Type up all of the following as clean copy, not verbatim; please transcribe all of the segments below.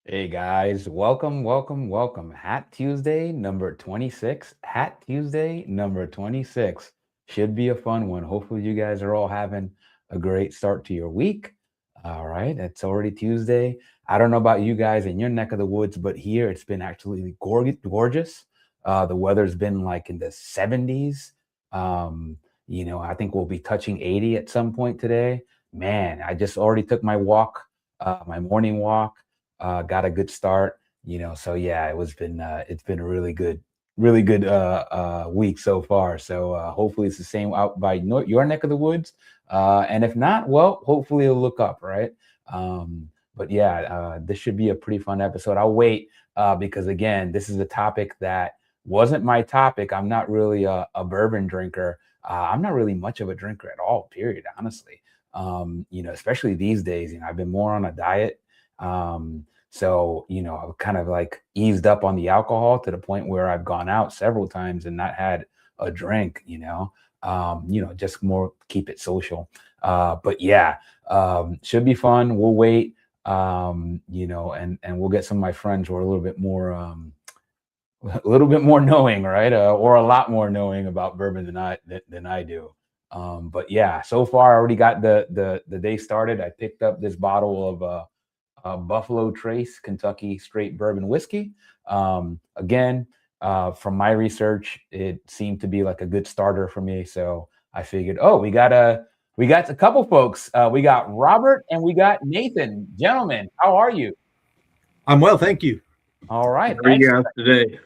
Hey guys, welcome. Hat Tuesday number 26. Hat Tuesday number 26. Should be a fun one. Hopefully, you guys are all having a great start to your week. All right, it's already Tuesday. I don't know about you guys in your neck of the woods, but here it's been absolutely gorgeous. The weather's been like in the 70s. Um, I think we'll be touching 80 at some point today. Man, I just already took my walk, my morning walk, got a good start, so yeah, it's been a really good week so far. So hopefully it's the same out by your neck of the woods. And if not, well, hopefully it'll look up, right? But yeah, this should be a pretty fun episode. I'll wait because again, this is a topic that wasn't my topic. I'm not really a bourbon drinker. I'm not really much of a drinker at all, period, honestly. Especially these days, I've been more on a diet. So, I've kind of like eased up on the alcohol to the point where I've gone out several times and not had a drink, just more keep it social. But yeah, should be fun. We'll wait, and we'll get some of my friends who are a little bit more, a little bit more knowing, right? Or a lot more knowing about bourbon than I do. But yeah, so far I already got the day started. I picked up this bottle of Buffalo Trace Kentucky straight bourbon whiskey. Again, from my research, it seemed to be like a good starter for me. So I figured, oh, we got a couple folks. We got Robert and we got Nathan. Gentlemen, how are you? I'm well, thank you. All right, How are you guys today?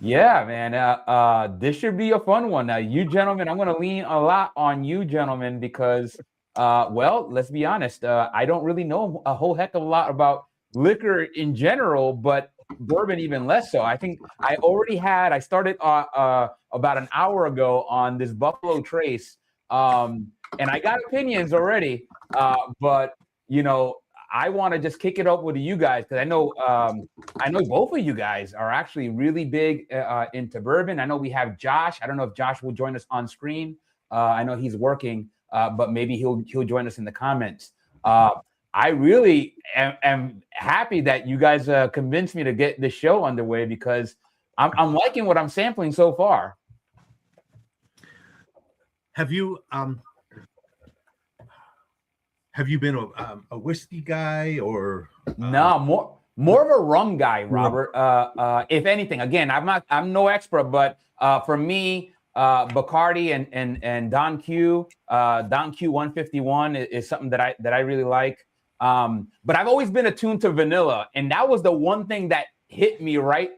yeah, man. This should be a fun one. Now, you gentlemen, I'm going to lean a lot on you gentlemen because, well, let's be honest. I don't really know a whole heck of a lot about liquor in general, but bourbon even less so. I think I started about an hour ago on this Buffalo Trace, and I got opinions already, but you know, I want to just kick it up with you guys because I know both of you guys are actually really big into bourbon. I know we have Josh. I don't know if Josh will join us on screen. I know he's working, but maybe he'll join us in the comments. I really am happy that you guys convinced me to get the show underway because I'm liking what I'm sampling so far. Have you been a whiskey guy or No, more of a rum guy, Robert. If anything, again, I'm no expert, but for me, Bacardi and Don Q, Don Q 151 is something that I really like. But I've always been attuned to vanilla, and that was the one thing that hit me right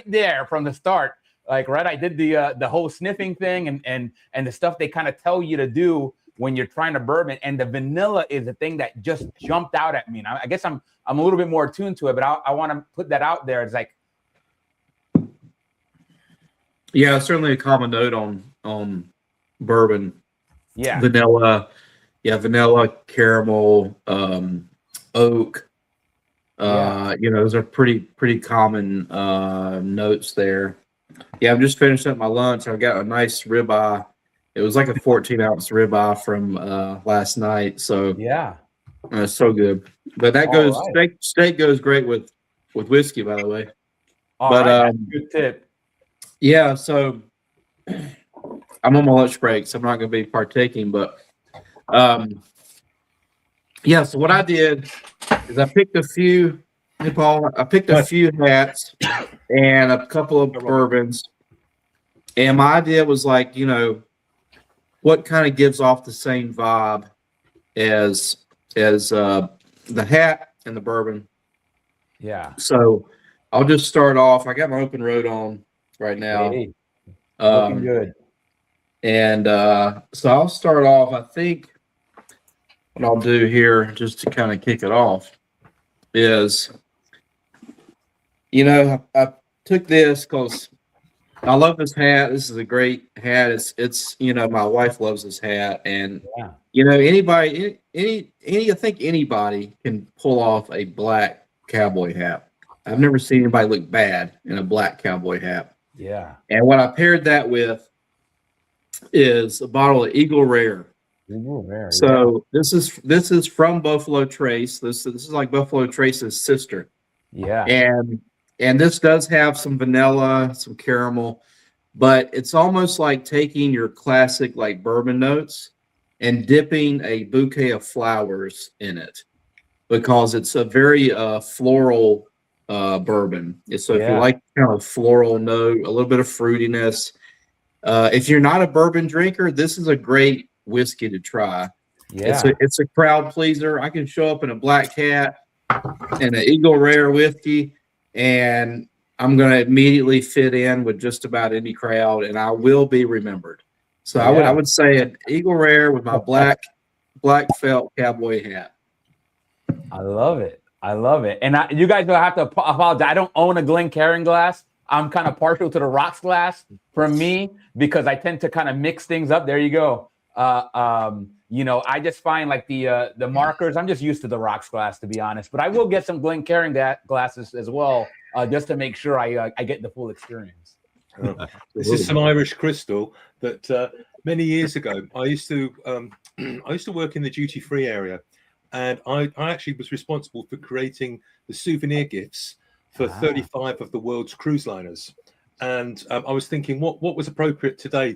there from the start. Like, right, I did the whole sniffing thing and the stuff they kind of tell you to do when you're trying to bourbon, and the vanilla is the thing that just jumped out at me. And I guess I'm a little bit more attuned to it, but I want to put that out there. It's like, yeah, certainly a common note on bourbon. yeah, Vanilla, vanilla, caramel, oak. Those are pretty common notes there. Yeah, I'm just finishing up my lunch. I've got a nice ribeye. It was like a 14-ounce ribeye from last night. So yeah. it's so good. But that All goes right. steak goes great with whiskey, by the way. All But right, that's a good tip. yeah, so I'm on my lunch break, so I'm not going to be partaking. But yeah, so what I did is I picked a few. Hey, Paul, I picked a few hats and a couple of bourbons. And my idea was like, what kind of gives off the same vibe as the hat and the bourbon. Yeah. So I'll just start off. I got my open road on right now. Hey, looking good. And so I'll start off. I think what I'll do here, just to kind of kick it off, is, I took this because I love this hat. This is a great hat. It's my wife loves this hat, and Yeah. anybody, I think anybody can pull off a black cowboy hat. I've never seen anybody look bad in a black cowboy hat. Yeah. And what I paired that with is a bottle of Eagle Rare. Eagle Rare. So this is from Buffalo Trace. This is like Buffalo Trace's sister. Yeah. And this does have some vanilla, some caramel, but it's almost like taking your classic like bourbon notes and dipping a bouquet of flowers in it, because it's a very floral bourbon. So if you Yeah. like kind of floral note, a little bit of fruitiness, if you're not a bourbon drinker, this is a great whiskey to try. Yeah. It's a crowd pleaser. I can show up in a black hat and an Eagle Rare whiskey, and I'm going to immediately fit in with just about any crowd, and I will be remembered. So I would say an Eagle Rare with my black felt cowboy hat. I love it. I love it. And you guys will have to apologize. I don't own a Glencairn glass. I'm kind of partial to the rocks glass for me because I tend to kind of mix things up. There you go. I just find like the markers. I'm just used to the rocks glass, to be honest. But I will get some Glencairn glasses as well, just to make sure I get the full experience. This is some Irish crystal that many years ago I used to work in the duty-free area, and I actually was responsible for creating the souvenir gifts for 35 of the world's cruise liners. And I was thinking what was appropriate today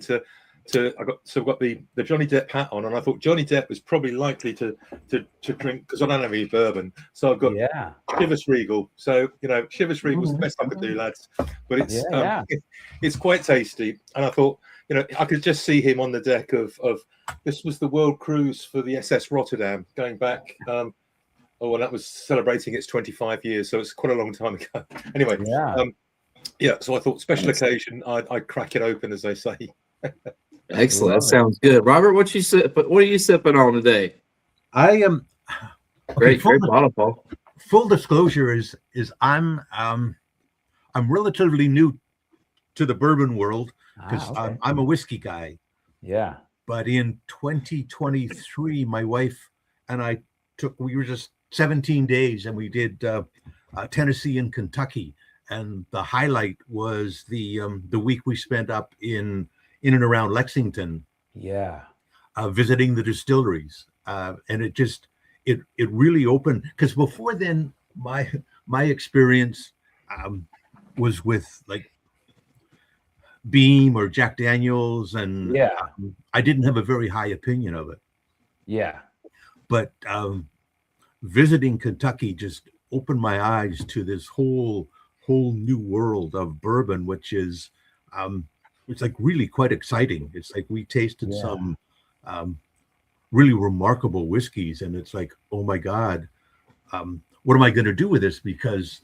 I've got the Johnny Depp hat on, and I thought Johnny Depp was probably likely to drink, because I don't have any bourbon. So I've got Chivas Regal. So Chivas Regal was the best I could do, lads. But it's it's quite tasty. And I thought, I could just see him on the deck of this was the world cruise for the SS Rotterdam, going back. That was celebrating its 25 years, so it's quite a long time ago. Anyway, so I thought special occasion, I'd crack it open, as they say. Excellent. That sounds good. Robert, what are you sipping on today? I am great bottle, Paul. Full disclosure is I'm relatively new to the bourbon world, because I'm a whiskey guy. Yeah. But in 2023, my wife and I we were just 17 days, and we did Tennessee and Kentucky, and the highlight was the week we spent up in and around Lexington, visiting the distilleries, and it really opened, because before then my experience was with like Beam or Jack Daniels, and I didn't have a very high opinion of it. Yeah, but visiting Kentucky just opened my eyes to this whole new world of bourbon, which is it's like really quite exciting. It's like we tasted some really remarkable whiskeys, and it's like, oh my God, what am I going to do with this? Because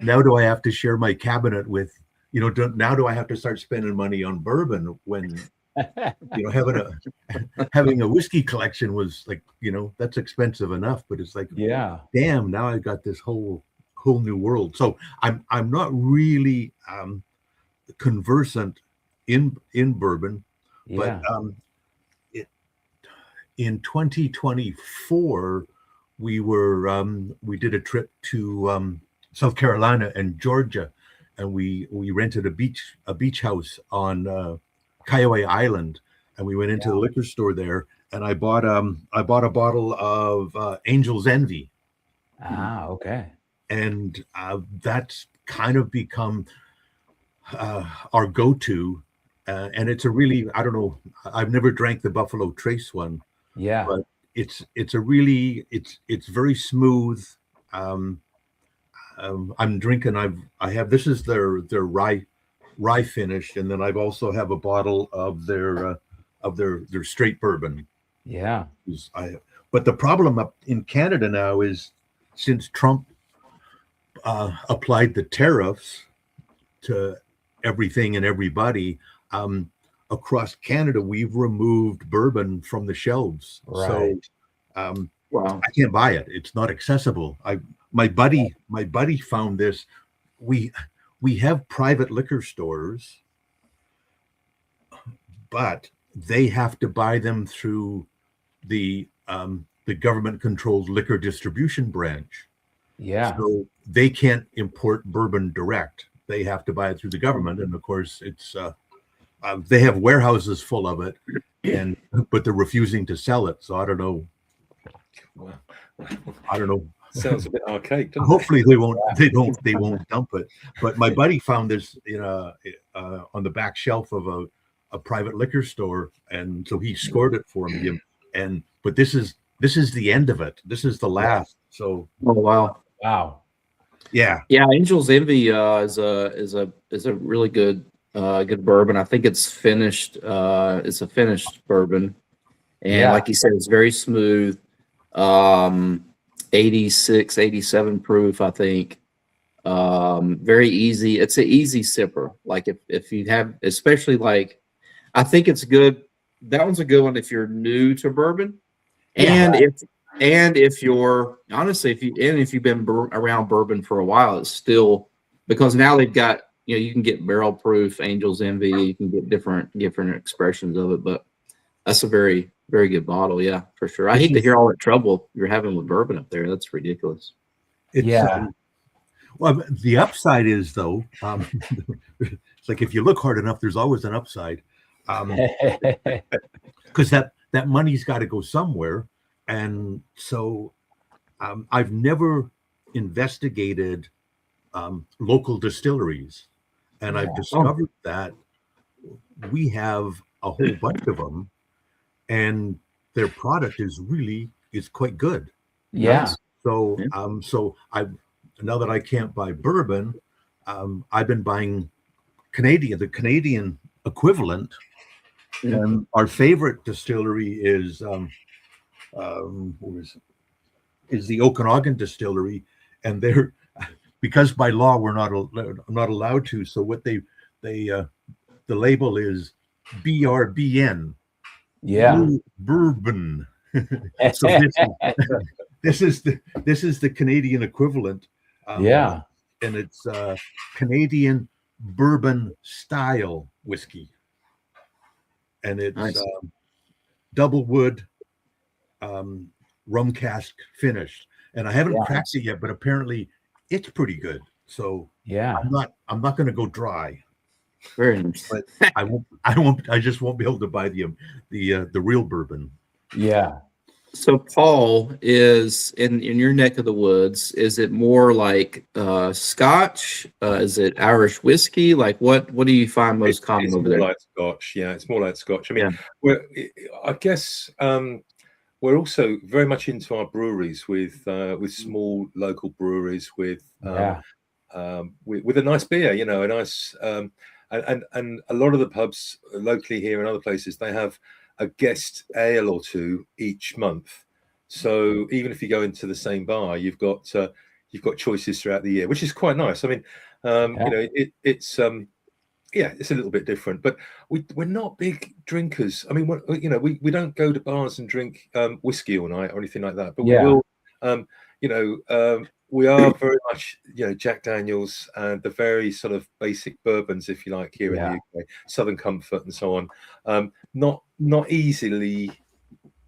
now do I have to share my cabinet with, now do I have to start spending money on bourbon when, having a whiskey collection was like, that's expensive enough, but it's like, damn, now I got this whole new world. So I'm not really conversant in bourbon, but in 2024 we did a trip to South Carolina and Georgia, and we rented a beach house on Kiowa Island, and we went into the liquor store there, and I bought a bottle of Angel's Envy. Okay. And that's kind of become our go-to, and it's a really, I don't know, I've never drank the Buffalo Trace one, but it's very smooth. I'm drinking, I have this is their rye finish, and then I've also have a bottle of their straight bourbon. But the problem up in Canada now is, since Trump applied the tariffs to everything and everybody, across Canada, we've removed bourbon from the shelves. So I can't buy it. It's not accessible. My buddy found this. We have private liquor stores, but they have to buy them through the government-controlled liquor distribution branch. So they can't import bourbon direct. They have to buy it through the government, and of course, it's they have warehouses full of it, and but they're refusing to sell it. So I don't know. Wow. I don't know. Sounds a bit archaic, doesn't Hopefully they won't. They won't dump it. But my buddy found this on the back shelf of a private liquor store, and so he scored it for me. But this is the end of it. This is the last. So Oh wow. Wow. yeah. Yeah, Angel's Envy is a really good good bourbon. I think it's finished. It's a finished bourbon, and Yeah. like you said, it's very smooth. 86, 87 proof, I think. Very easy. It's an easy sipper. Like if you have, especially like, I think it's good. That one's a good one if you're new to bourbon, and if you're honestly if you've been around bourbon for a while, it's still, because now they've got, you can get barrel proof Angel's Envy. You can get different expressions of it, but that's a very, very good bottle. Yeah, for sure. I hate to hear all that trouble you're having with bourbon up there. That's ridiculous. Yeah. Well, the upside is though, it's like if you look hard enough, there's always an upside, because that money's got to go somewhere, and so I've never investigated local distilleries, and I've discovered that we have a whole bunch of them, and their product is quite good. Yeah. So now that I can't buy bourbon, I've been buying the Canadian equivalent. And our favorite distillery is the Okanagan Distillery, and they're, because by law we're not allowed to. So what the label is BRBN. Yeah. Bourbon. So this is the Canadian equivalent. Yeah. And it's Canadian bourbon style whiskey, and it's Nice. double wood, rum cask finished. And I haven't cracked it yet, but apparently it's pretty good. So Yeah. I'm not going to go dry. Very nice. But I just won't be able to buy the real bourbon. Yeah. So Paul, is in your neck of the woods, is it more like Scotch? Is it Irish whiskey? Like what do you find most common it's over more there? like Scotch. Yeah, it's more like Scotch. I mean, I guess we're also very much into our breweries with small local breweries with a nice beer, a nice and a lot of the pubs locally here and other places, they have a guest ale or two each month. So even if you go into the same bar, you've got choices throughout the year, which is quite nice. I mean, it's a little bit different, but we're not big drinkers. I mean, we don't go to bars and drink whiskey all night or anything like that. But we will, we are very much, Jack Daniels and the very sort of basic bourbons, if you like, here in the UK, Southern Comfort and so on. Not easily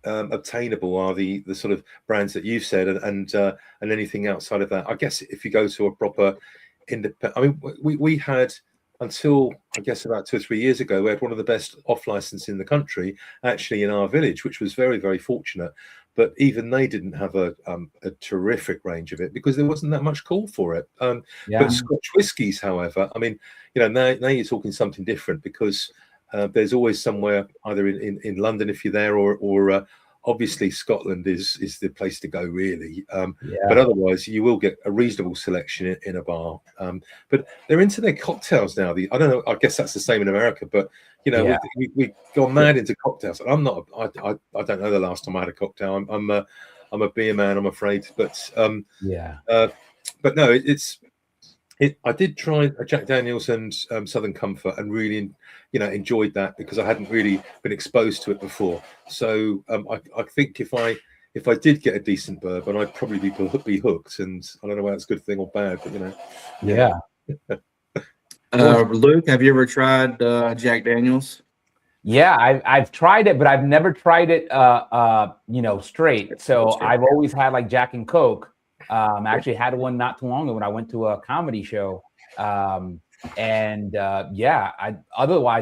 obtainable are the sort of brands that you've said, and anything outside of that. I guess if you go to a proper independent, I mean, we had, until I guess about 2 or 3 years ago, we had one of the best off license in the country, actually in our village, which was very, very fortunate. But even they didn't have a terrific range of it because there wasn't that much call for it. But Scotch whiskies, however, I mean, now you're talking something different, because there's always somewhere, either in London if you're there, or obviously Scotland is the place to go, really. But otherwise, you will get a reasonable selection in a bar. But they're into their cocktails now. I don't know. I guess that's the same in America. But we've gone mad into cocktails. I'm not. I don't know the last time I had a cocktail. I'm a beer man, I'm afraid. But but no, I did try a Jack Daniels and Southern Comfort, and really, enjoyed that, because I hadn't really been exposed to it before. So I think if I did get a decent bourbon, I'd probably be hooked. And I don't know whether that's a good thing or bad, but Luke, have you ever tried Jack Daniels? Yeah, I've tried it, but I've never tried it straight. So I've always had like Jack and Coke. I actually had one not too long ago when I went to a comedy show. Otherwise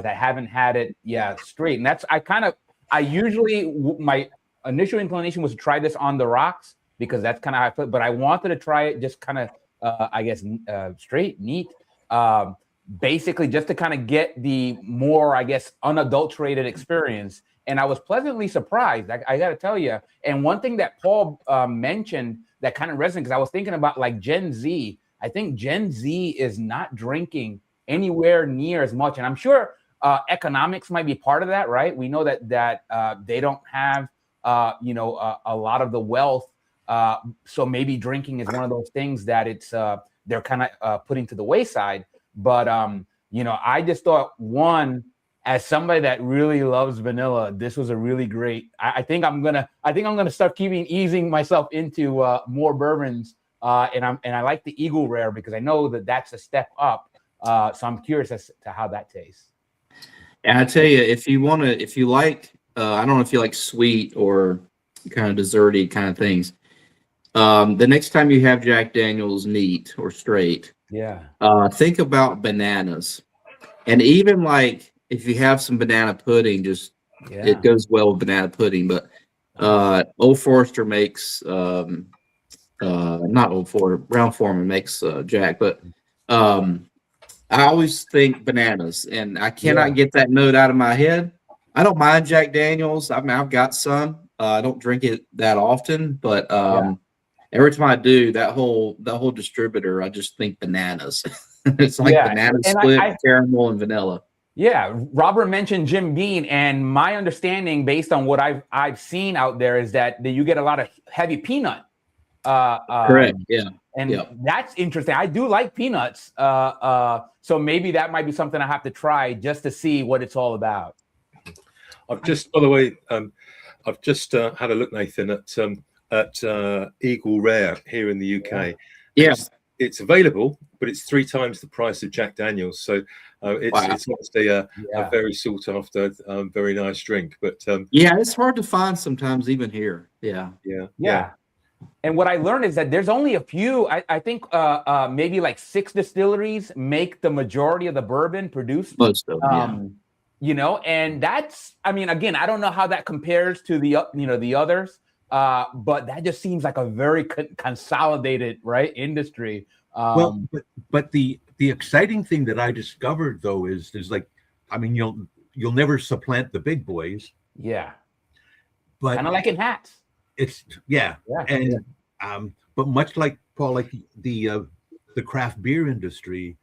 I haven't had it straight. And that's I I usually my initial inclination was to try this on the rocks because that's kind of how I put. But I wanted to try it just kind of, I guess, straight, neat, basically just to kind of get the more, I guess, unadulterated experience. And I was pleasantly surprised. I got to tell you. And one thing that Paul mentioned that kind of resonated, because I was thinking about like Gen Z. I think Gen Z is not drinking anywhere near as much, and I'm sure economics might be part of that, right? We know that they don't have a lot of the wealth, so maybe drinking is one of those things that it's they're kind of putting to the wayside. But I just thought, one, as somebody that really loves vanilla, this was a really great. I think I'm gonna start easing myself into more bourbons, and I like the Eagle Rare because I know that that's a step up. So I'm curious as to how that tastes. And I tell you, if you like, I don't know if you like sweet or kind of desserty kind of things. The next time you have Jack Daniel's neat or straight, think about bananas, and even like if you have some banana pudding, it goes well with banana pudding. But Old Forester makes not Old Forester, Brown-Forman makes Jack, but I always think bananas, and I cannot get that note out of my head. I don't mind Jack Daniel's. I mean, I've got some. I don't drink it that often, but every time I do, that whole distributor, I just think bananas. It's like banana split, caramel, and vanilla. Yeah, Robert mentioned Jim Beam, and my understanding, based on what I've seen out there, is that you get a lot of heavy peanut. Correct. Yeah. And that's interesting. I do like peanuts. So maybe that might be something I have to try just to see what it's all about. By the way, I've just had a look, Nathan, at Eagle Rare here in the UK. Yeah. It's available, but it's 3 times the price of Jack Daniel's. So it's obviously a very sought after, very nice drink. But it's hard to find sometimes even here. Yeah. And what I learned is that there's only a few. I think maybe like 6 distilleries make the majority of the bourbon produced. Most of them, and that's. I mean, again, I don't know how that compares to the others. But that just seems like a very consolidated, right, industry. But the exciting thing that I discovered though is like, I mean, you'll never supplant the big boys. Yeah. But kind of like in hats. It's but much like Paul, like the craft beer industry.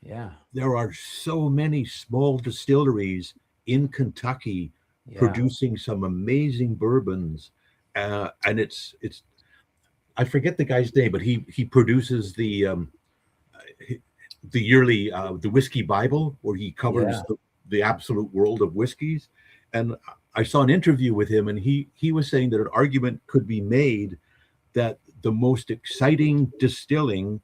Yeah. There are so many small distilleries in Kentucky producing some amazing bourbons. And it's I forget the guy's name, but he produces the yearly the Whiskey Bible, where he covers the absolute world of whiskeys. And I saw an interview with him, and he was saying that an argument could be made that the most exciting distilling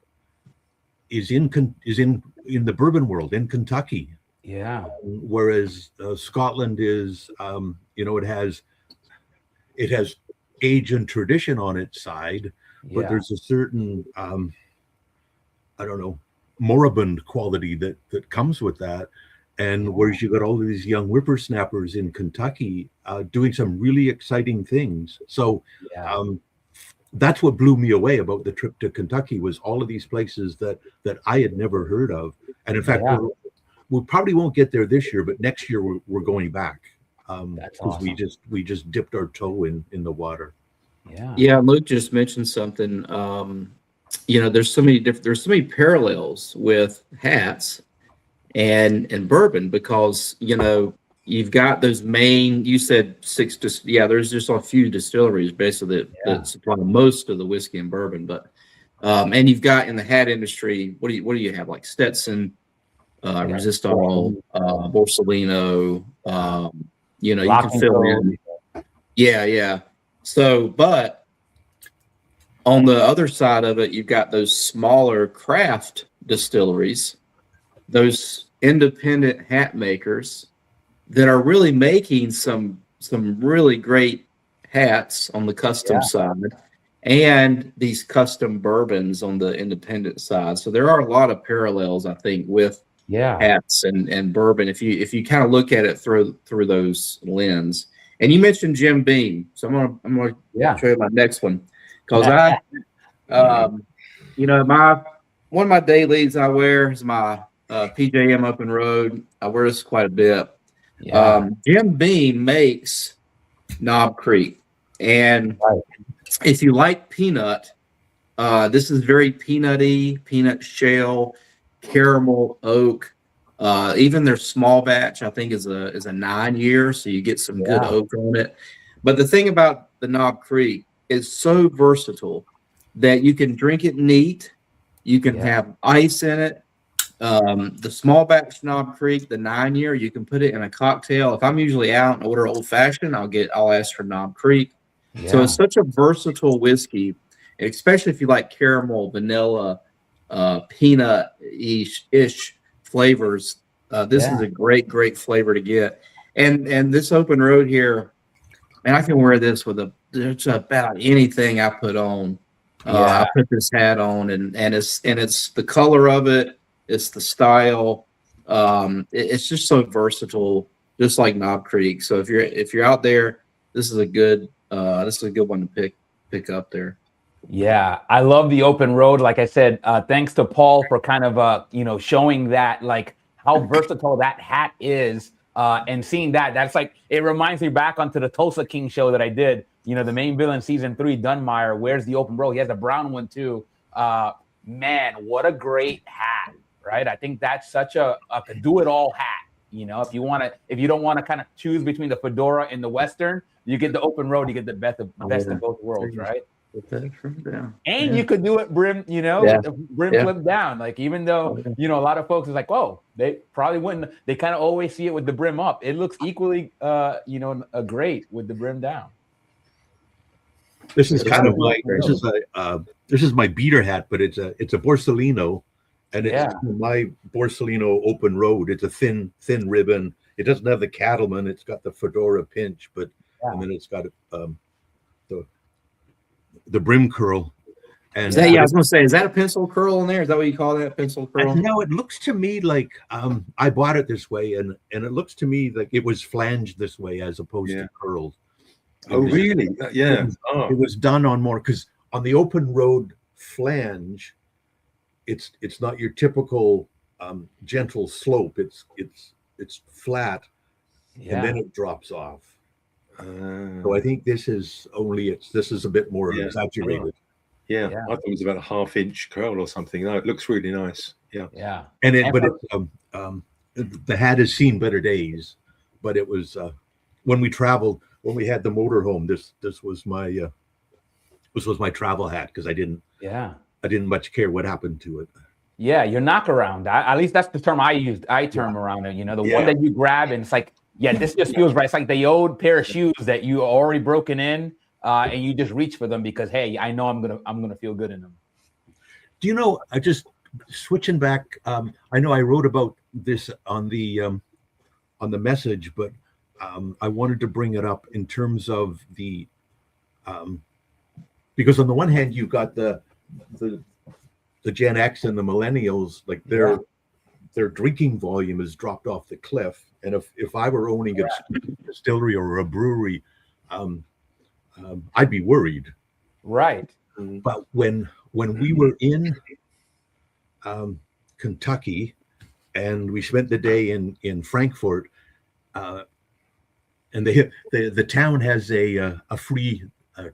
is in the bourbon world in Kentucky. Yeah. Whereas Scotland is it has age and tradition on its side, but there's a certain moribund quality that comes with that. And whereas you got all of these young whippersnappers in Kentucky doing some really exciting things. So that's what blew me away about the trip to Kentucky, was all of these places that I had never heard of. And in fact, we probably won't get there this year, but next year we're going back. That's because awesome. we just dipped our toe in the water. Yeah. Luke just mentioned something. There's so many parallels with hats and bourbon, because you've got those main. You said 6. There's just a few distilleries basically that supply most of the whiskey and bourbon, but and you've got in the hat industry. What do you have, like Stetson, Resistol, Borsalino. You can fill in. Yeah. So, but on the other side of it, you've got those smaller craft distilleries, those independent hat makers that are really making some really great hats on the custom side, and these custom bourbons on the independent side. So there are a lot of parallels, I think, with hats and bourbon if you kind of look at it through those lens. And you mentioned Jim Beam, so I'm gonna show you my next one because one of my dailies I wear is my PJM Open Road. I wear this quite a bit. Jim Beam makes Knob Creek, and if you like peanut, this is very peanutty, peanut shell, caramel, oak. Even their small batch, I think, is a 9 year, so you get some good oak on it. But the thing about the Knob Creek is so versatile that you can drink it neat, you can have ice in it. The small batch Knob Creek, the 9 year, you can put it in a cocktail. If I'm usually out and order old fashioned, I'll ask for Knob Creek. So it's such a versatile whiskey, especially if you like caramel, vanilla, peanut-ish flavors. This is a great flavor to get. And this Open Road here, and I can wear this with just about anything I put on. I put this hat on, and it's the color of it, it's the style. It's just so versatile, just like Knob Creek. So if you're out there, this is a good one to pick up there. Yeah, I love the Open Road. Like I said, thanks to Paul for kind of showing that, like, how versatile that hat is, and seeing that's like, it reminds me back onto the Tulsa King show that I did. The main villain season 3, Dunmire, wears the Open Road. He has a brown one too. Man, what a great hat, right? I think that's such a do-it-all hat. If you don't want to kind of choose between the fedora and the Western, you get the Open Road. You get the best of both worlds, right? And you could do it brim, with the brim flipped down. Like, even though, a lot of folks is like, oh, they probably wouldn't. They kind of always see it with the brim up. It looks equally, great with the brim down. This is kind of like this is my beater hat, but it's a Borsalino, and it's my Borsalino Open Road. It's a thin ribbon. It doesn't have the cattleman. It's got the fedora pinch, but and then it's got the brim curl. And I was going to say, is that a pencil curl in there? Is that what you call that, pencil curl? No, it looks to me like I bought it this way, and it looks to me like it was flanged this way as opposed to curled. Really? Yeah. It was done on more, because on the Open Road flange, it's not your typical gentle slope. It's flat, and then it drops off. So I think this is a bit more exaggerated. I thought it was about a 1/2 inch curl or something. No, it looks really nice. Yeah. And the hat has seen better days, but it was when we traveled, when we had the motorhome. This was my travel hat, because I didn't much care what happened to it. Yeah, your knockaround. At least that's the term I used. Around it. The one that you grab and it's like, this just feels right. It's like the old pair of shoes that you already broken in, and you just reach for them because, hey, I know I'm gonna feel good in them. Do you know? I just switching back. I know I wrote about this on the message, but I wanted to bring it up in terms of the because on the one hand you've got the Gen X and the millennials, like their drinking volume has dropped off the cliff. And if I were owning a distillery or a brewery, I'd be worried. Right. But when we were in Kentucky and we spent the day in Frankfurt, and the town has a free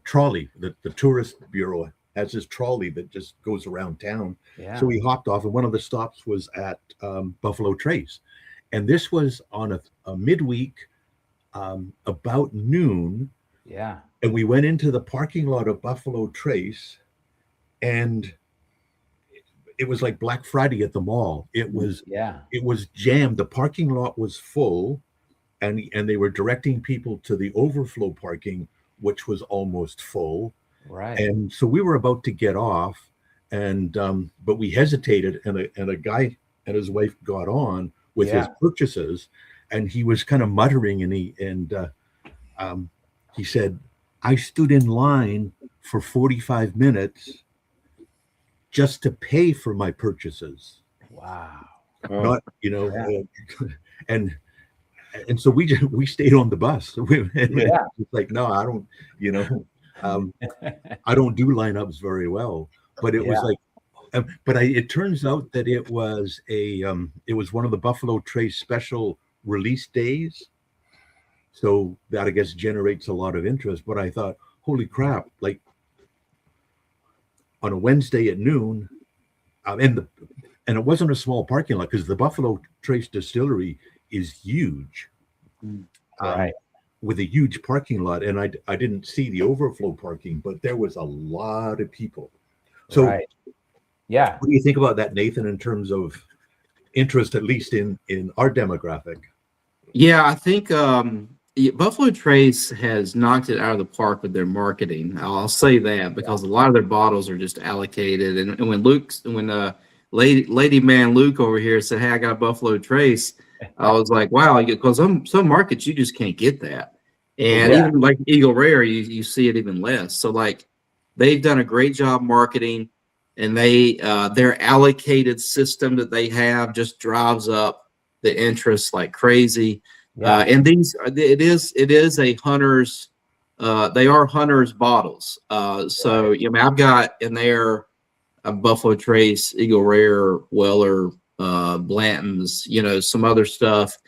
trolley. The tourist bureau has this trolley that just goes around town. Yeah. So we hopped off, and one of the stops was at Buffalo Trace. And this was on a midweek, about noon. Yeah. And we went into the parking lot of Buffalo Trace, and it was like Black Friday at the mall. It was jammed. The parking lot was full, and they were directing people to the overflow parking, which was almost full. Right. And so we were about to get off, and but we hesitated, and a guy and his wife got on with his purchases, and he was kind of muttering, and he said, "I stood in line for 45 minutes just to pay for my purchases." Wow. Not, and and so we stayed on the bus. Yeah. It's like, no, I don't, I don't do lineups very well, but it was like, but it turns out that it was it was one of the Buffalo Trace special release days. So that, I guess, generates a lot of interest. But I thought, holy crap, like on a Wednesday at noon, and it wasn't a small parking lot, because the Buffalo Trace distillery is huge. Right. With a huge parking lot, and I didn't see the overflow parking, but there was a lot of people. So right. Yeah. what do you think about that, Nathan, in terms of interest, at least in our demographic? Yeah, I think Buffalo Trace has knocked it out of the park with their marketing. I'll say that, because a lot of their bottles are just allocated. And when Lady Man Luke over here said, "Hey, I got a Buffalo Trace," I was like, "Wow!" Because some markets you just can't get that, and even like Eagle Rare, you see it even less. So like, they've done a great job marketing, and their allocated system that they have just drives up the interest like crazy. And it is a Hunter's, they are Hunter's bottles. So I've got in there a Buffalo Trace, Eagle Rare, Weller, Blanton's, some other stuff,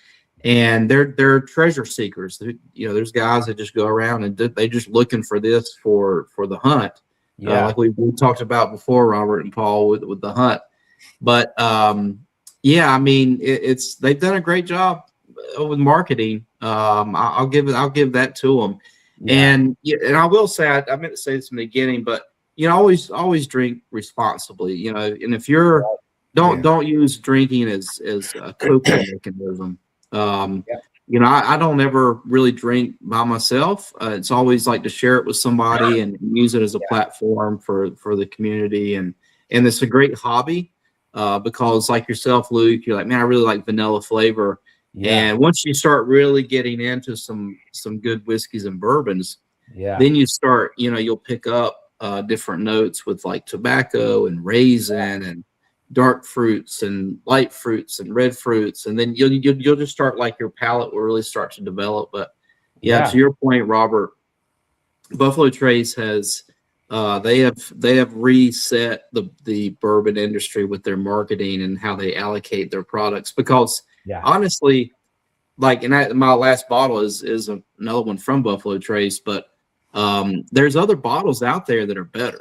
and they're treasure seekers. There's guys that just go around and they just looking for this for the hunt. Like we talked about before, Robert and Paul, with the hunt. But I mean, they've done a great job with marketing. I'll give that to them. And I will say, I meant to say this in the beginning, but always drink responsibly. And if you're don't use drinking as a coping mechanism. I don't ever really drink by myself. It's always like to share it with somebody and use it as a platform for the community. And it's a great hobby. Because like yourself, Luke, you're like, man, I really like vanilla flavor. And once you start really getting into some good whiskeys and bourbons, then you start, you'll pick up different notes with like tobacco and raisin and dark fruits and light fruits and red fruits, and then you'll just start, like, your palate will really start to develop. But to your point, Robert, Buffalo Trace has. They have reset the bourbon industry with their marketing and how they allocate their products, because honestly, like, my last bottle is another one from Buffalo Trace, but there's other bottles out there that are better.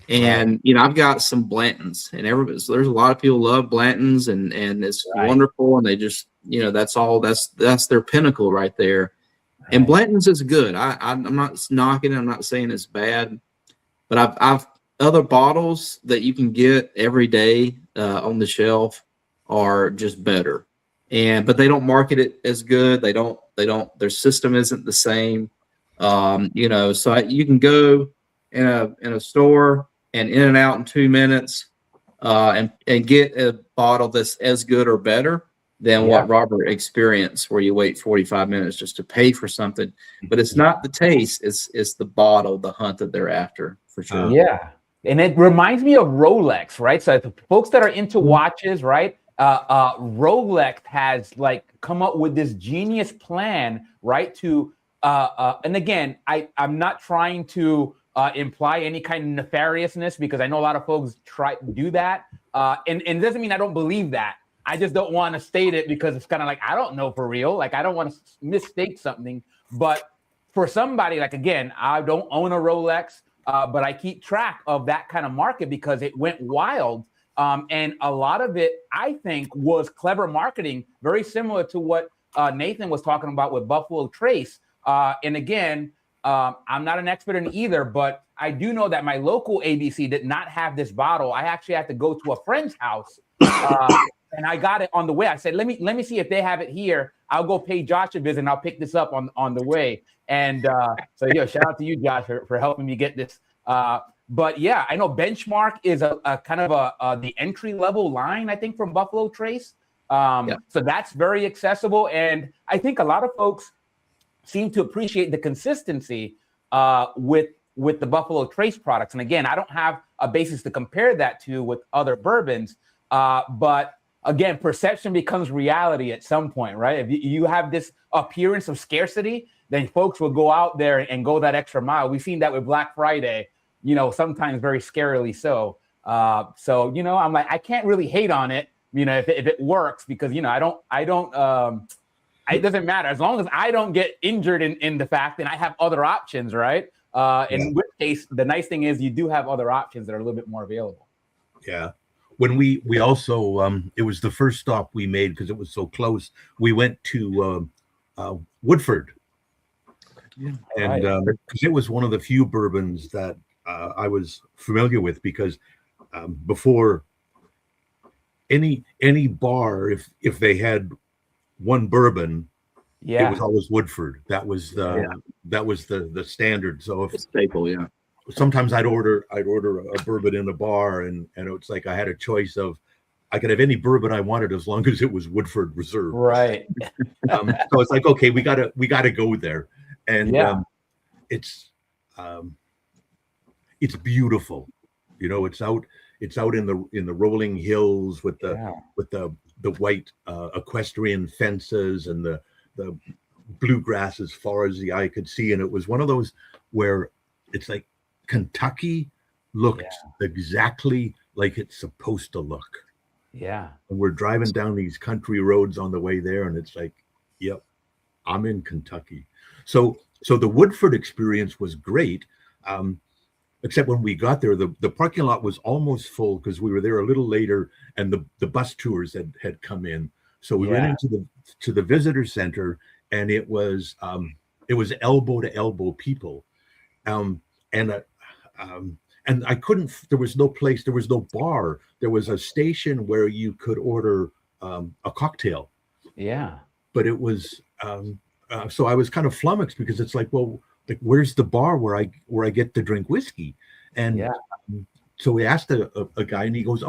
And I've got some Blantons, and there's a lot of people love Blantons, and it's wonderful, and they just that's their pinnacle right there. And Blantons is good. I'm not knocking it. I'm not saying it's bad. But I've other bottles that you can get every day on the shelf are just better, but they don't market it as good. They don't. Their system isn't the same. So you can go in a store and in and out in 2 minutes, and get a bottle that's as good or better than what Robert experienced, where you wait 45 minutes just to pay for something. But it's not the taste; it's the bottle, the hunt that they're after. For sure. And it reminds me of Rolex, right? So the folks that are into watches, right? Rolex has like come up with this genius plan, right? To and again, I'm not trying to imply any kind of nefariousness, because I know a lot of folks try to do that, and it doesn't mean I don't believe that. I just don't want to state it, because it's kind of like, I don't know for real. Like, I don't want to mistake something. But for somebody, like, again, I don't own a Rolex. But I keep track of that kind of market because it went wild. And a lot of it, I think, was clever marketing, very similar to what Nathan was talking about with Buffalo Trace. And again, I'm not an expert in either, but I do know that my local ABC did not have this bottle. I actually had to go to a friend's house, and I got it on the way. I said, let me see if they have it here. I'll go pay Josh a visit, and I'll pick this up on the way. And so, shout out to you, Josh, for helping me get this. But I know Benchmark is a kind of the entry level line, I think, from Buffalo Trace. So that's very accessible, and I think a lot of folks seem to appreciate the consistency with the Buffalo Trace products. And again, I don't have a basis to compare that to with other bourbons, but again, perception becomes reality at some point, right? If you have this appearance of scarcity, then folks will go out there and go that extra mile. We've seen that with Black Friday, sometimes very scarily so. So, I'm like, I can't really hate on it, if it works, because, I don't, it doesn't matter. As long as I don't get injured in the fact that I have other options, right? In which case, the nice thing is you do have other options that are a little bit more available. Yeah. When we also, it was the first stop we made because it was so close. We went to Woodford. Yeah. And because it was one of the few bourbons that I was familiar with, because before any bar, if they had one bourbon, it was always Woodford. That was the standard. So if Staple, yeah. Sometimes I'd order a bourbon in a bar, and it's like I had a choice of, I could have any bourbon I wanted as long as it was Woodford Reserve. Right. So it's like, okay, we gotta go there, and it's beautiful. It's out in the rolling hills with the white equestrian fences and the bluegrass as far as the eye could see. And it was one of those where it's like Kentucky looked exactly like it's supposed to look. Yeah. And we're driving down these country roads on the way there, and it's like, yep, I'm in Kentucky. So the Woodford experience was great. Except when we got there, the parking lot was almost full because we were there a little later, and the bus tours had come in. So we went into the visitor center, and it was elbow to elbow people, and I couldn't. There was no place. There was no bar. There was a station where you could order a cocktail. Yeah. But it was so I was kind of flummoxed because it's like, well, like, where's the bar where I get to drink whiskey? And so we asked a guy, and he goes,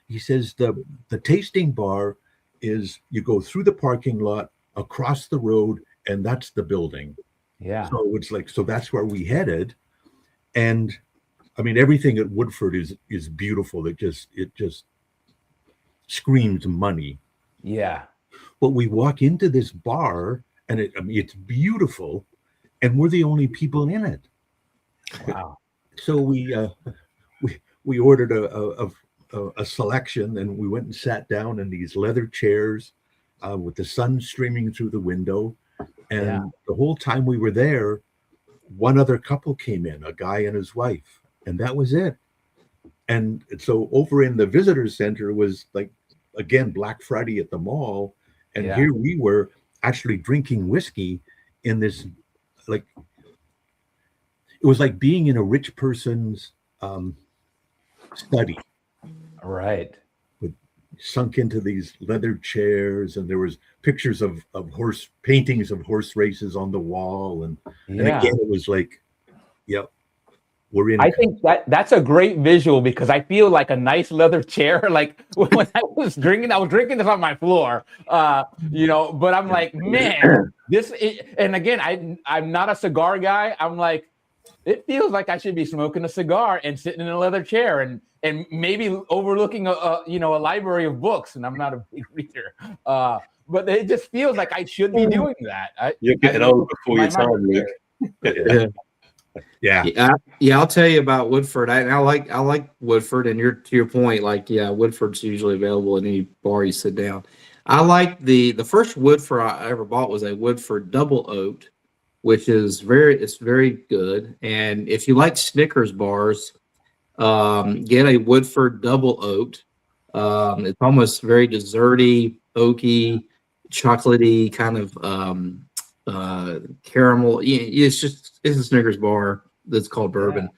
he says the tasting bar is, you go through the parking lot, across the road, and that's the building. Yeah. So it's like, so that's where we headed. And I mean, everything at Woodford is beautiful. It just screams money. Yeah. But we walk into this bar, and it's beautiful, and we're the only people in it. Wow. So we ordered a selection, and we went and sat down in these leather chairs with the sun streaming through the window. And the whole time we were there, one other couple came in, a guy and his wife, and that was it. And so over in the visitor center was like, again, Black Friday at the mall. And here we were actually drinking whiskey in this, like, it was like being in a rich person's study. Right. Sunk into these leather chairs, and there was pictures of paintings of horse races on the wall, and again it was like, yep, we're in. I think that's a great visual, because I feel like a nice leather chair. Like when I was drinking this on my floor, but I'm like, man, and again, I'm not a cigar guy. I'm like, it feels like I should be smoking a cigar and sitting in a leather chair and maybe overlooking a library of books. And I'm not a big reader, but it just feels like I should be doing that. You're getting old before your time, Luke. Yeah. I'll tell you about Woodford. I like Woodford, and to your point, like, Woodford's usually available in any bar you sit down. I like the first Woodford I ever bought was a Woodford Double Oaked, which is very good. And if you like Snickers bars, get a Woodford Double Oaked. It's almost very desserty, oaky, chocolatey kind of caramel. It's a Snickers bar that's called bourbon.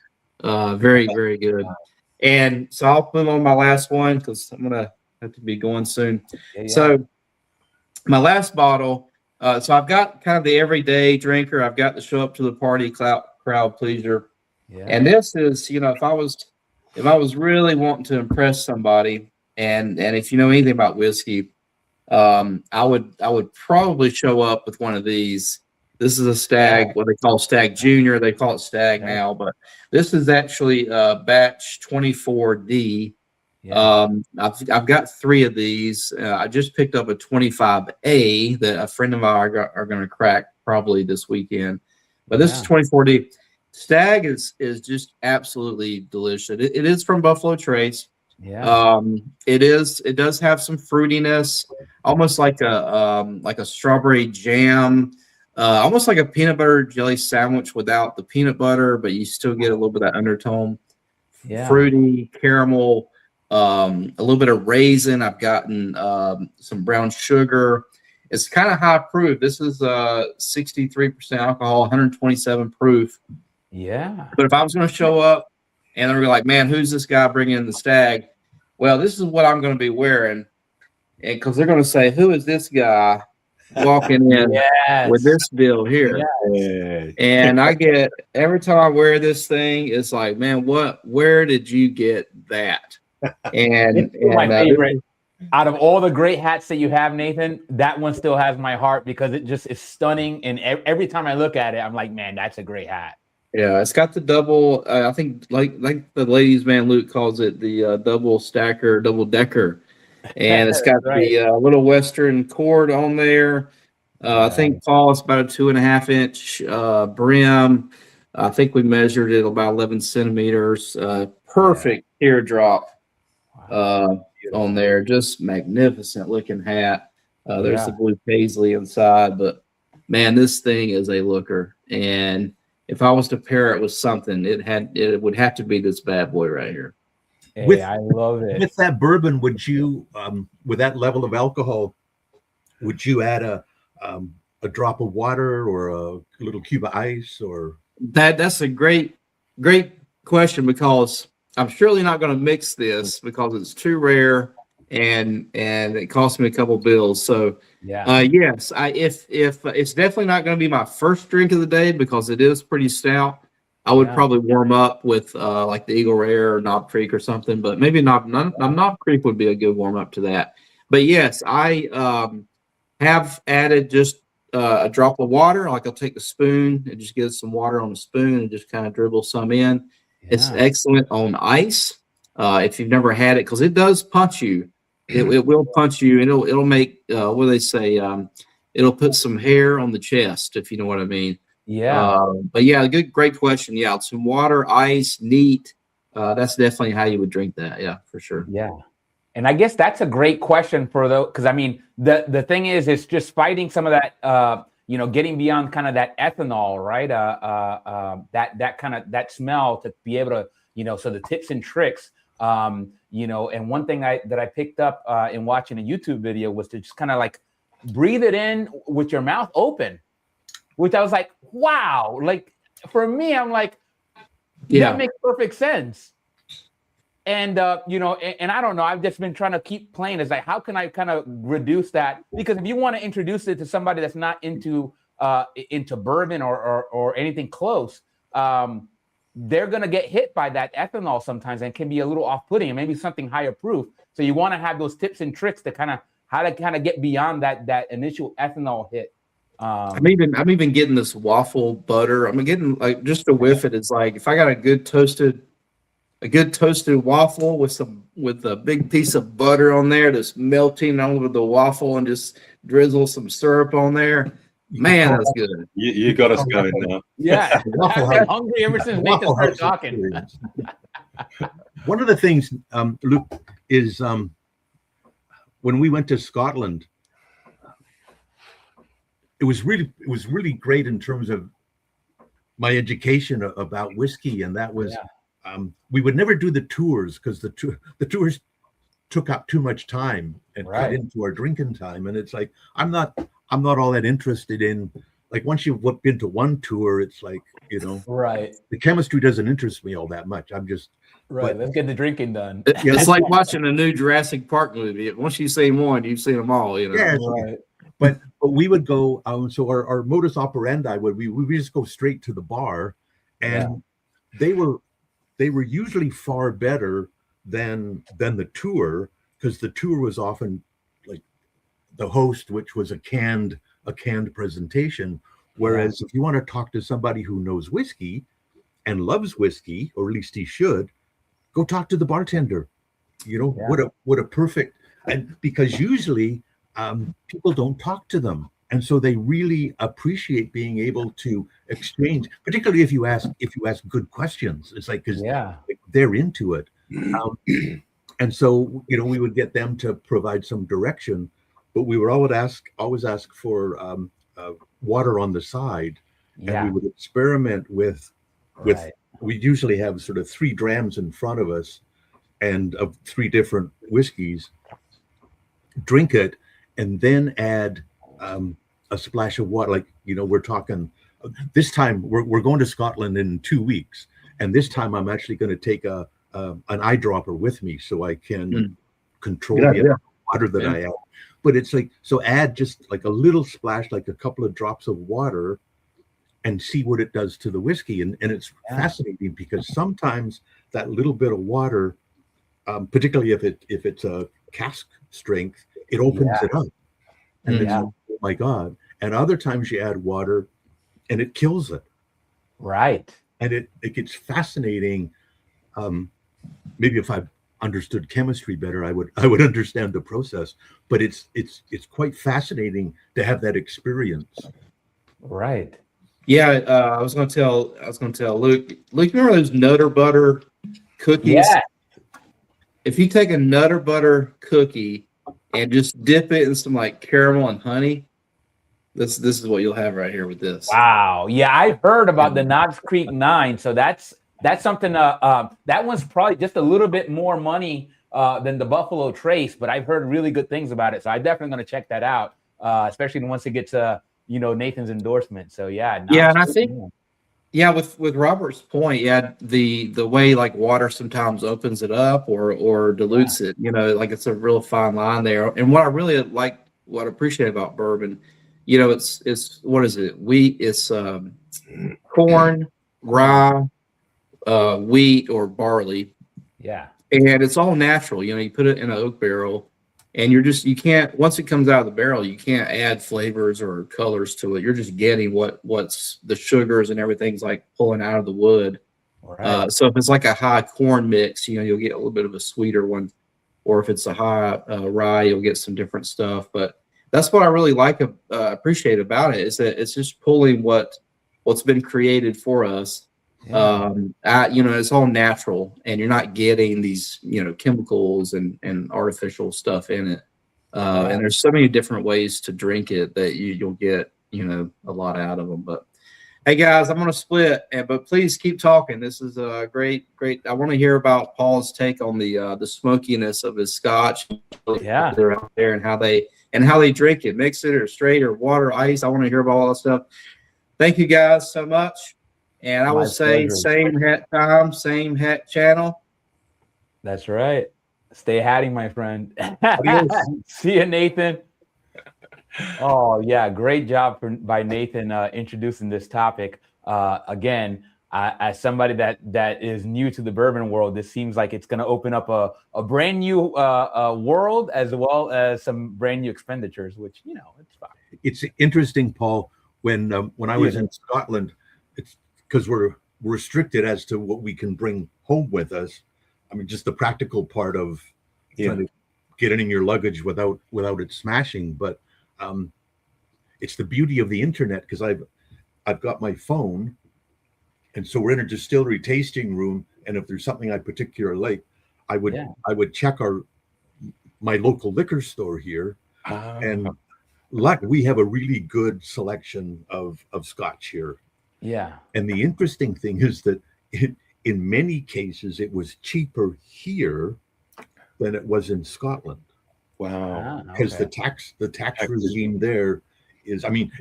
Very, very good. And so I'll put on my last one because I'm gonna have to be going soon. So my last bottle. So I've got kind of the everyday drinker. I've got the show up to the party crowd pleaser. Yeah. And this is, if I was really wanting to impress somebody, and if you know anything about whiskey, I would probably show up with one of these. This is a Stag, what they call Stag Junior. They call it Stag now, but this is actually batch 24D. Yeah. I've got 3 of these. I just picked up a 25A that a friend of mine are going to crack probably this weekend. But this is 24D. Stag is just absolutely delicious. It is from Buffalo Trace. Yeah. It does have some fruitiness, almost like a strawberry jam, almost like a peanut butter jelly sandwich without the peanut butter, but you still get a little bit of that undertone. Yeah. Fruity caramel, a little bit of raisin. I've gotten some brown sugar. It's kind of high proof. This is 63% alcohol, 127 proof. Yeah. But if I was going to show up and they're like, man, who's this guy bringing in the Stag? Well, this is what I'm going to be wearing. And because they're going to say, who is this guy walking in with this bill here? Yes. And I get, every time I wear this thing, it's like, man, where did you get that? And my favorite. Out of all the great hats that you have, Nathan, that one still has my heart because it just is stunning. And every time I look at it, I'm like, man, that's a great hat. Yeah, it's got the double. I think like the ladies' man Luke calls it, the double stacker, double decker, and it's got the little Western cord on there. I think Paul, it's about a 2.5-inch brim. I think we measured it about 11 centimeters. Perfect teardrop on there. Just magnificent looking hat. There's the blue paisley inside, but man, this thing is a looker. And if I was to pair it with something, it would have to be this bad boy right here. Hey, I love it. With that bourbon, would you, with that level of alcohol, would you add a drop of water or a little cube of ice? Or that's a great question, because I'm surely not going to mix this because it's too rare and it cost me a couple bills. So yes, if it's definitely not going to be my first drink of the day because it is pretty stout, I would probably warm up with like the Eagle Rare or Knob Creek or something, but maybe Knob Creek would be a good warm up to that. But yes, I have added just a drop of water. Like I'll take the spoon and just get some water on the spoon and just kind of dribble some in. It's excellent on ice. If you've never had it, because it does punch you. It will punch you, and it'll make what do they say? It'll put some hair on the chest, if you know what I mean. Yeah. But yeah, great question. Yeah, some water, ice, neat. That's definitely how you would drink that. Yeah, for sure. Yeah. And I guess that's a great question because I mean, the thing is, it's just fighting some of that, getting beyond kind of that ethanol, right? That kind of that smell to be able to, so the tips and tricks, and one thing that I picked up in watching a YouTube video was to just kind of like breathe it in with your mouth open, which I was like, wow. Like for me, I'm like, that makes perfect sense. And, and I don't know, I've just been trying to keep playing. It's like, how can I kind of reduce that? Because if you want to introduce it to somebody that's not into bourbon or anything close, they're going to get hit by that ethanol sometimes and can be a little off-putting and maybe something higher proof. So you want to have those tips and tricks to kind of get beyond that initial ethanol hit. I'm even getting this waffle butter. I'm getting like just to whiff it. It's like if I got a good toasted waffle with a big piece of butter on there that's melting over the waffle and just drizzle some syrup on there. Man, that's good. You got us going now. Yeah, I've been hungry ever since Nathan started talking. One of the things, Luke, is when we went to Scotland, it was really great in terms of my education about whiskey, and that was we would never do the tours because the tours took up too much time and cut into our drinking time, and it's like I'm not all that interested in, like, once you've been to one tour, it's like, the chemistry doesn't interest me all that much. I'm just let's get the drinking done. It's like watching a new Jurassic Park movie. Once you've seen one, you've seen them all. But we would go, so our modus operandi we just go straight to the bar, and they were usually far better than the tour, because the tour was often like the host, which was a canned presentation. Whereas if you want to talk to somebody who knows whiskey and loves whiskey, or at least he should, go talk to the bartender. You know, Yeah. what a perfect, and because usually people don't talk to them, and so they really appreciate being able to exchange, particularly if you ask good questions. It's like because Yeah. they're into it, um, and so we would get them to provide some direction, but we would always ask for water on the side, and we Yeah. would experiment with Right. we usually have sort of 3 drams in front of us and of 3 different whiskeys, drink it, and then add a splash of water. Like, we're talking this time, we're going to Scotland in 2 weeks. And this time I'm actually going to take an eyedropper with me so I can control the amount of water that I add. But it's like, so add just like a little splash, like a couple of drops of water, and see what it does to the whiskey. And it's fascinating because sometimes that little bit of water, particularly if it's a cask strength, it opens it up, and it's like, oh my God. And other times you add water, and it kills it. Right. And it gets fascinating. Maybe if I understood chemistry better, I would understand the process. But it's quite fascinating to have that experience. Right. Yeah, I was going to tell Luke. Luke, remember those Nutter Butter cookies? Yeah. If you take a Nutter Butter cookie and just dip it in some like caramel and honey, this is what you'll have right here with this. Wow. Yeah, I've heard about the Knott's Creek 9. So that's something. That one's probably just a little bit more money than the Buffalo Trace, but I've heard really good things about it. So I'm definitely going to check that out, especially once it gets Nathan's endorsement. So yeah. And I think with Robert's point, the way like water sometimes opens it up or dilutes it. Like it's a real fine line there. And what I really like, what I appreciate about bourbon, it's what is it? Wheat. It's corn, rye, wheat or barley. Yeah. And it's all natural. You put it in an oak barrel, and you can't, once it comes out of the barrel, you can't add flavors or colors to it. You're just getting what's the sugars and everything's like pulling out of the wood. Right. So if it's like a high corn mix, you'll get a little bit of a sweeter one, or if it's a high rye, you'll get some different stuff. But that's what I really appreciate about it, is that it's just pulling what's been created for us. Yeah. It's all natural, and you're not getting these chemicals and artificial stuff in it. And there's so many different ways to drink it that you'll get a lot out of them. But hey guys, I'm going to split, but please keep talking. This is a great. I want to hear about Paul's take on the smokiness of his Scotch. Yeah. They're out there and how they drink it, mix it or straight or water, ice. I want to hear about all that stuff. Thank you guys so much. And I will say, same hat time, same hat channel. That's right. Stay hatting, my friend. See you, Nathan. Oh, yeah. Great job by Nathan introducing this topic. Again, as somebody that is new to the bourbon world, this seems like it's going to open up a brand new world, as well as some brand new expenditures, which, it's fine. It's interesting, Paul, when I was in Scotland, it's because we're restricted as to what we can bring home with us. I mean, just the practical part of trying to get it in your luggage without it smashing. But it's the beauty of the internet, because I've got my phone, and so we're in a distillery tasting room, and if there's something I particularly like, I would check my local liquor store here, and we have a really good selection of Scotch here. Yeah. And the interesting thing is that in many cases, it was cheaper here than it was in Scotland. Wow. Because the tax regime there is, I mean,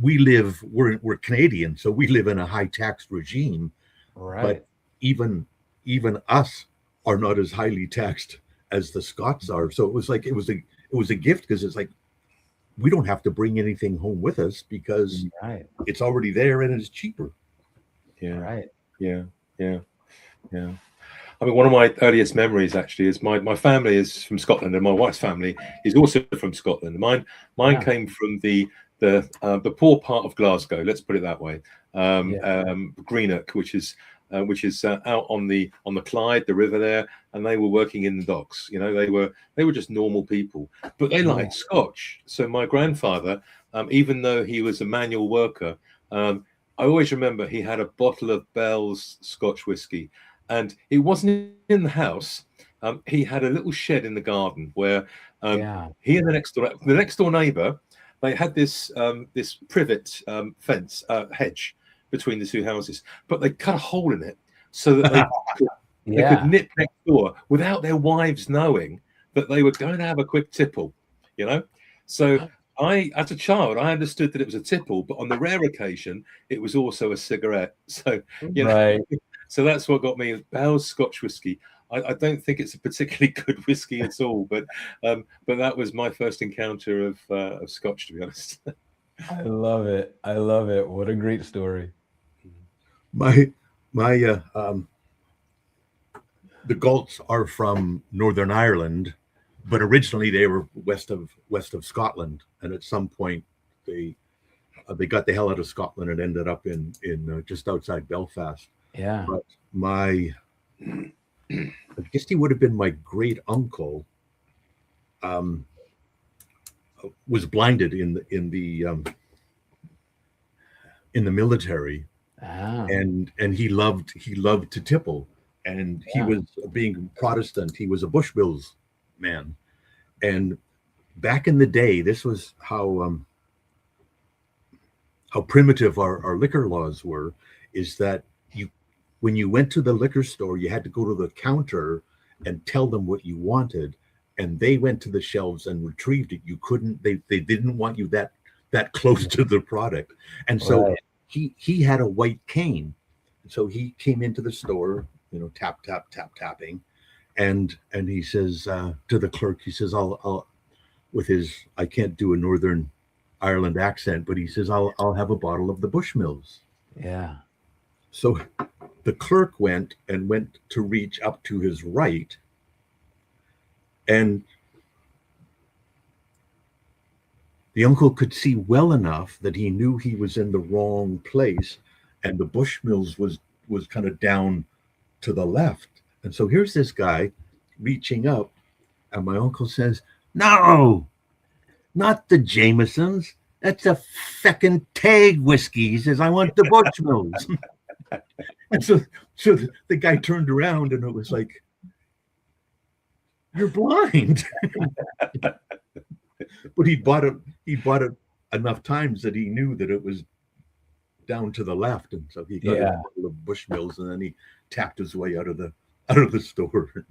we're Canadian, so we live in a high tax regime. Right. But even us are not as highly taxed as the Scots are. So it was a gift, because it's like, we don't have to bring anything home with us, because it's already there and it's cheaper. Yeah. Right. Yeah. I mean, one of my earliest memories actually is my family is from Scotland, and my wife's family is also from Scotland. Mine came from the poor part of Glasgow. Let's put it that way. Greenock, which is which is out on the Clyde, the river there, and they were working in the docks. You know, they were just normal people, but they liked Scotch. So my grandfather, even though he was a manual worker, I always remember he had a bottle of Bell's Scotch whiskey, and it wasn't in the house. He had a little shed in the garden where he and the next door neighbour, they had this this privet fence hedge between the two houses, but they cut a hole in it so that they could nip next door without their wives knowing that they were going to have a quick tipple, you know. So I, as a child, I understood that it was a tipple, but on the rare occasion, it was also a cigarette. So, you know, so that's what got me Bell's Scotch whiskey. I don't think it's a particularly good whiskey at all, but that was my first encounter of Scotch, to be honest. I love it. I love it. What a great story. My the Galts are from Northern Ireland, but originally they were west of Scotland, and at some point they got the hell out of Scotland and ended up in just outside Belfast. Yeah. But I guess he would have been my great uncle. Was blinded in the military, and he loved to tipple, and he was, being Protestant, he was a Bushmills man. And back in the day, this was how primitive our liquor laws were, is that when you went to the liquor store, you had to go to the counter and tell them what you wanted, and they went to the shelves and retrieved it. You couldn't, they didn't want you that close to the product. And so he had a white cane. So he came into the store, you know, tapping. And he says to the clerk, he says, I'll with his, I can't do a Northern Ireland accent, but he says, I'll have a bottle of the Bushmills. Yeah. So the clerk went to reach up to his right, and the uncle could see well enough that he knew he was in the wrong place, and the Bushmills was kind of down to the left. And so here's this guy reaching up, and my uncle says, "No, not the Jamesons. That's a feckin' Tag whiskey." He says, "I want the Bushmills." And so the guy turned around, and it was like, "You're blind." But he bought it enough times that he knew that it was down to the left, and so he got a couple of Bushmills, and then he tapped his way out of the store.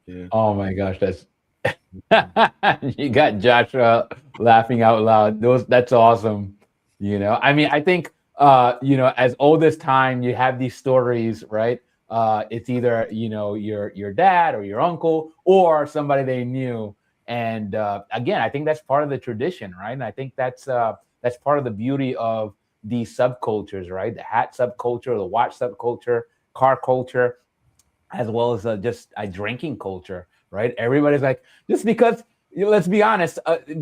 Yeah. Oh my gosh, that's you got Joshua laughing out loud. That's awesome. You know, I mean, I think you know, as old as time, you have these stories, right? It's either, you know, your dad or your uncle or somebody they knew. And again, I think that's part of the tradition, right? And I think that's part of the beauty of these subcultures, right? The hat subculture, the watch subculture, car culture, as well as just a drinking culture, right? Everybody's like, just because, you know, let's be honest,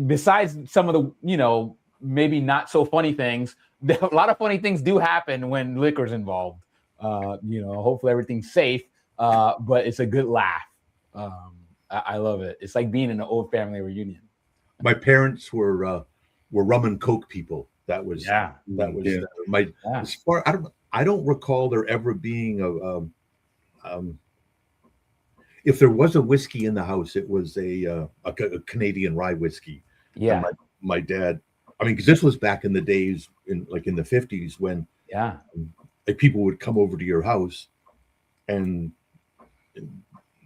besides some of the, you know, maybe not so funny things, a lot of funny things do happen when liquor's involved. You know, hopefully everything's safe, but it's a good laugh. I love it. It's like being in an old family reunion. My parents were rum and coke people. That was as far, I don't recall there ever being if there was a whiskey in the house, it was a Canadian rye whiskey. Yeah. And my dad, I mean, because this was back in the days in the 50s when like people would come over to your house, and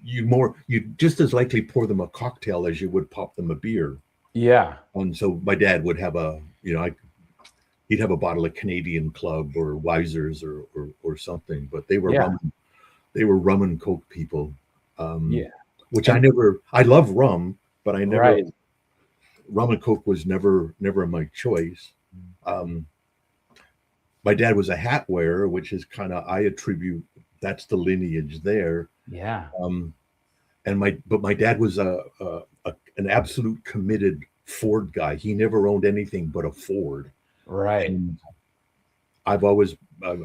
you'd just as likely pour them a cocktail as you would pop them a beer. Yeah. And so my dad would have he'd have a bottle of Canadian Club or Wiser's or something, but they were rum and coke people. Which I love rum, but I never, rum and coke was never my choice. My dad was a hat wearer, which is I attribute, that's the lineage there. Yeah. But my dad was an absolute committed Ford guy. He never owned anything but a Ford. Right. I've always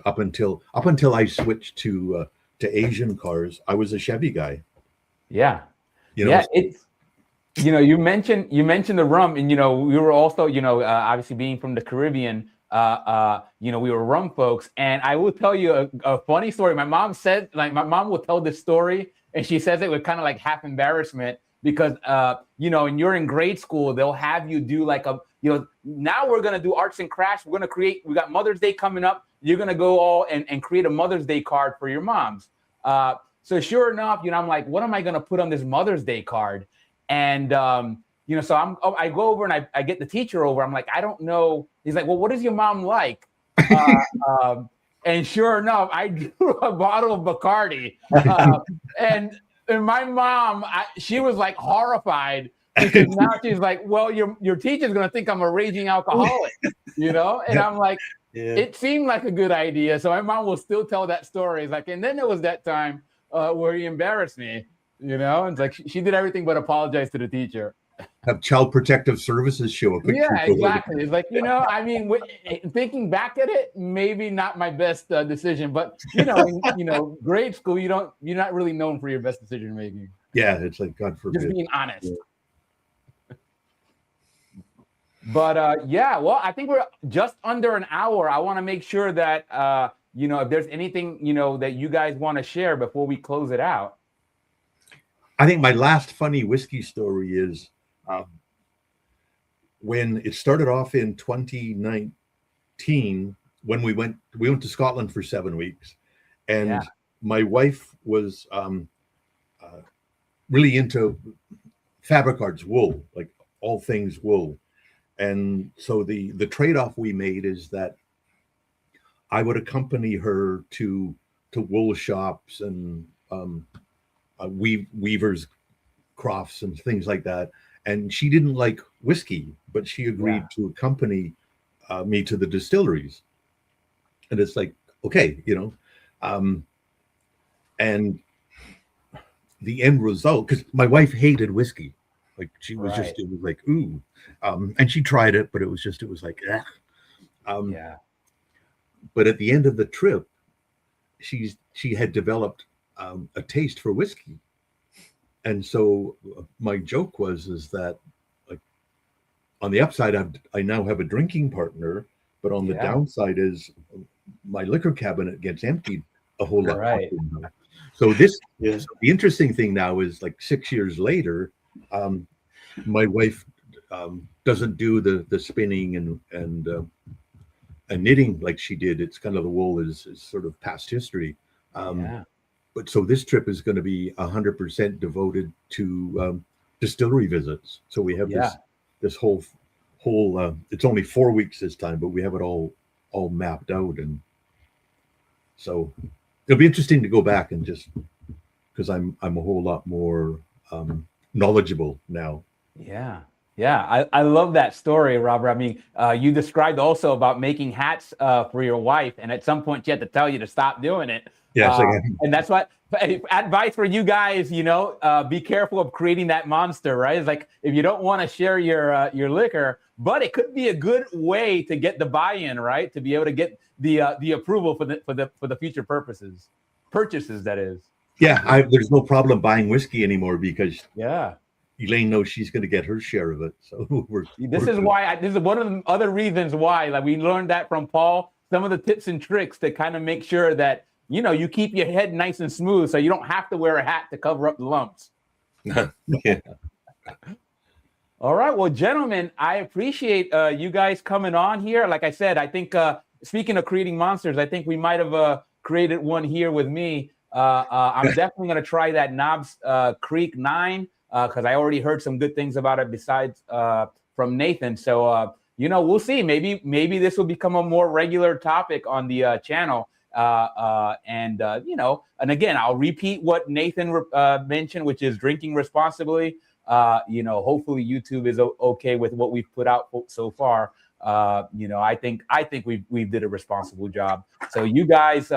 up until I switched to Asian cars, I was a Chevy guy. Yeah. You know, Yeah. It's, you know, you mentioned the rum, and, you know, we were also, you know, obviously being from the Caribbean, you know, we were rum folks. And I will tell you a funny story. My mom said, like, my mom will tell this story, and she says it with kind of like half embarrassment because, you know, and you're in grade school, they'll have you do like a, you know, now we're going to do arts and crafts. We're going to we got Mother's Day coming up. You're going to go all and create a Mother's Day card for your moms. So sure enough, you know, I'm like, what am I going to put on this Mother's Day card? And, you know, so I go over and I get the teacher over. I'm like, I don't know. He's like, well, what is your mom like? And sure enough, I drew a bottle of Bacardi. And my mom, she was like horrified because now she's like, well, your teacher's going to think I'm a raging alcoholic, you know? And I'm like, it seemed like a good idea. So my mom will still tell that story. It's like, and then there was that time where he embarrassed me, you know? And it's like, she did everything but apologize to the teacher. Have Child Protective Services show up. Yeah, exactly. It's like, you know, I mean, thinking back at it, maybe not my best decision, but you know, grade school, you're not really known for your best decision making. Yeah, it's like, God forbid. Just being honest. Yeah. But yeah, well, I think we're just under an hour. I want to make sure that you know, if there's anything, you know, that you guys want to share before we close it out. I think my last funny whiskey story is when it started off in 2019, when we went to Scotland for 7 weeks, and my wife was really into fabric arts, wool, like all things wool. And so the trade-off we made is that I would accompany her to wool shops and weavers' crofts and things like that. And she didn't like whiskey, but she agreed to accompany me to the distilleries. And it's like, okay, you know, and the end result, because my wife hated whiskey. Like she was just, it was like, ooh. And she tried it, but it was like, yeah. But at the end of the trip, she had developed a taste for whiskey. And so my joke is that, like, on the upside, I now have a drinking partner, but on the downside is my liquor cabinet gets emptied a whole lot. Right. So so the interesting thing now is, like, 6 years later, my wife doesn't do the spinning and knitting like she did. It's kind of, the wool is sort of past history. But so this trip is going to be 100% devoted to distillery visits. So we have this whole it's only 4 weeks this time, but we have it all mapped out. And so it'll be interesting to go back and just, because I'm a whole lot more knowledgeable now. Yeah, I love that story, Robert. I mean, you described also about making hats for your wife, and at some point she had to tell you to stop doing it. And that's what advice for you guys, you know, be careful of creating that monster, right? It's like, if you don't want to share your liquor, but it could be a good way to get the buy-in, right? To be able to get the approval for the future purchases, that is. Yeah, there's no problem buying whiskey anymore because Elaine knows she's going to get her share of it. So this is one of the other reasons why, like, we learned that from Paul, some of the tips and tricks to kind of make sure that, you know, you keep your head nice and smooth so you don't have to wear a hat to cover up the lumps. All right. Well, gentlemen, I appreciate you guys coming on here. Like I said, I think, speaking of creating monsters, I think we might have created one here with me. I'm definitely going to try that Knobs Creek 9 because I already heard some good things about it besides from Nathan. So, you know, we'll see. Maybe this will become a more regular topic on the channel. You know, and again, I'll repeat what Nathan mentioned, which is drinking responsibly. You know, hopefully YouTube is okay with what we've put out so far. You know, I think we did a responsible job. So you guys,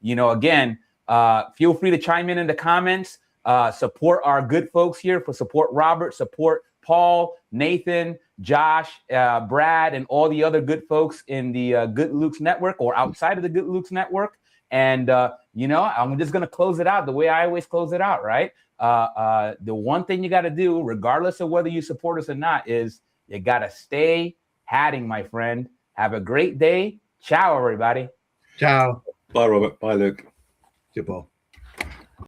you know, again, feel free to chime in the comments. Support our good folks here. Support Robert. Support Paul, Nathan, Josh, Brad, and all the other good folks in the Good Luke's network or outside of the Good Luke's network. And, I'm just going to close it out the way I always close it out, right? The one thing you got to do, regardless of whether you support us or not, is you got to stay hatting, my friend. Have a great day. Ciao, everybody. Ciao. Bye, Robert. Bye, Luke. Goodbye.